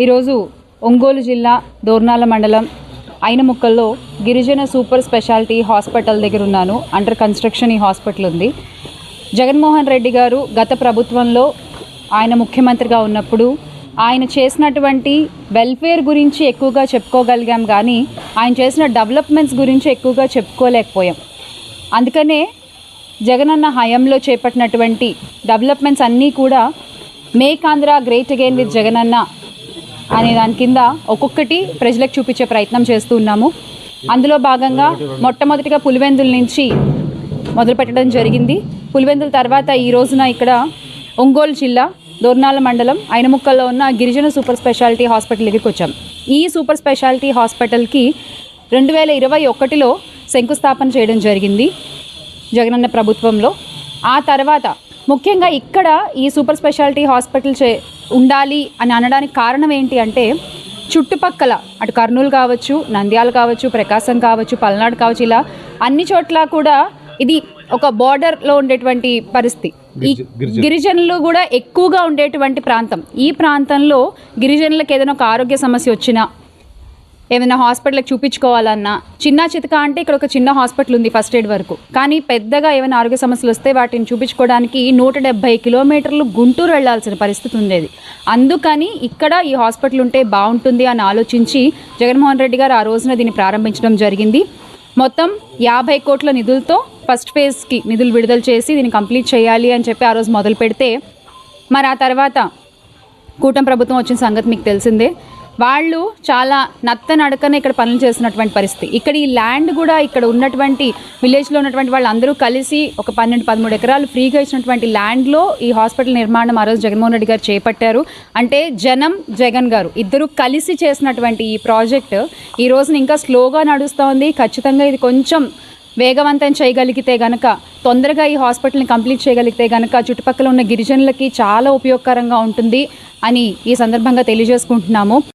ఈరోజు ఒంగోలు జిల్లా దోర్నాల మండలం ఐనముక్కల్లో గిరిజన సూపర్ స్పెషాలిటీ హాస్పిటల్ దగ్గర ఉన్నాను. అండర్ కన్స్ట్రక్షన్ ఈ హాస్పిటల్ ఉంది. జగన్మోహన్ రెడ్డి గారు గత ప్రభుత్వంలో ఆయన ముఖ్యమంత్రిగా ఉన్నప్పుడు ఆయన చేసినటువంటి వెల్ఫేర్ గురించి ఎక్కువగా చెప్పుకోగలిగాం, కానీ ఆయన చేసిన డెవలప్మెంట్స్ గురించి ఎక్కువగా చెప్పుకోలేకపోయాం. అందుకనే జగనన్న హయాంలో చేపట్టినటువంటి డెవలప్మెంట్స్ అన్నీ కూడా make Andhra great again with Jagananna అనే దాని కింద ఒక్కొక్కటి ప్రజలకు చూపించే ప్రయత్నం చేస్తూ ఉన్నాము. అందులో భాగంగా మొట్టమొదటిగా పులివెందుల నుంచి మొదలు పెట్టడం జరిగింది. పులివెందుల తర్వాత ఈ రోజున ఇక్కడ ఒంగోలు జిల్లా దోర్నాల మండలం ఐనముక్కల్లో ఉన్న గిరిజన సూపర్ స్పెషాలిటీ హాస్పిటల్ దగ్గరికి వచ్చాం. ఈ సూపర్ స్పెషాలిటీ హాస్పిటల్కి 2021లో శంకుస్థాపన చేయడం జరిగింది జగనన్న ప్రభుత్వంలో. ఆ తర్వాత ముఖ్యంగా ఇక్కడ ఈ సూపర్ స్పెషాలిటీ హాస్పిటల్ ఉండాలి అని అనడానికి కారణం ఏంటి అంటే, చుట్టుపక్కల అటు కర్నూలు కావచ్చు, నంద్యాల కావచ్చు, ప్రకాశం కావచ్చు, పల్నాడు కావచ్చు, ఇలా అన్ని చోట్ల కూడా ఇది ఒక బార్డర్లో ఉండేటువంటి పరిస్థితి. ఈ గిరిజనులు కూడా ఎక్కువగా ఉండేటువంటి ప్రాంతం. ఈ ప్రాంతంలో గిరిజనులకు ఏదైనా ఒక ఆరోగ్య సమస్య వచ్చినా, ఏమైనా హాస్పిటల్కి చూపించుకోవాలన్నా, చిన్న చితక అంటే ఇక్కడ ఒక చిన్న హాస్పిటల్ ఉంది ఫస్ట్ ఎయిడ్ వరకు, కానీ పెద్దగా ఏమైనా ఆరోగ్య సమస్యలు వస్తే వాటిని చూపించుకోవడానికి 170 కిలోమీటర్లు గుంటూరు వెళ్లాల్సిన పరిస్థితి ఉండేది. అందుకని ఇక్కడ ఈ హాస్పిటల్ ఉంటే బాగుంటుంది అని ఆలోచించి జగన్మోహన్ రెడ్డి గారు ఆ రోజున దీన్ని ప్రారంభించడం జరిగింది. మొత్తం 50 కోట్ల నిధులతో ఫస్ట్ ఫేజ్కి నిధులు విడుదల చేసి దీన్ని కంప్లీట్ చేయాలి అని చెప్పి ఆ రోజు మొదలు పెడితే, మరి ఆ తర్వాత కూటమి ప్రభుత్వం వచ్చిన సంగతి మీకు తెలిసిందే. వాళ్ళు చాలా నత్తనడకన ఇక్కడ పనులు చేస్తున్నటువంటి పరిస్థితి. ఇక్కడ ఈ ల్యాండ్ కూడా ఇక్కడ ఉన్నటువంటి విలేజ్లో ఉన్నటువంటి వాళ్ళందరూ కలిసి ఒక 12-13 ఎకరాలు ఫ్రీగా ఇచ్చినటువంటి ల్యాండ్లో ఈ హాస్పిటల్ నిర్మాణం ఆ రోజు జగన్మోహన్ రెడ్డి గారు చేపట్టారు. అంటే జనం, జగన్ గారు ఇద్దరు కలిసి చేసినటువంటి ఈ ప్రాజెక్ట్ ఈ రోజున ఇంకా స్లోగా నడుస్తూ ఉంది. ఖచ్చితంగా ఇది కొంచెం వేగవంతం చేయగలిగితే గనక, తొందరగా ఈ హాస్పిటల్ని కంప్లీట్ చేయగలిగితే గనక చుట్టుపక్కల ఉన్న గిరిజనులకి చాలా ఉపయోగకరంగా ఉంటుంది అని ఈ సందర్భంగా తెలియజేసుకుంటున్నాము.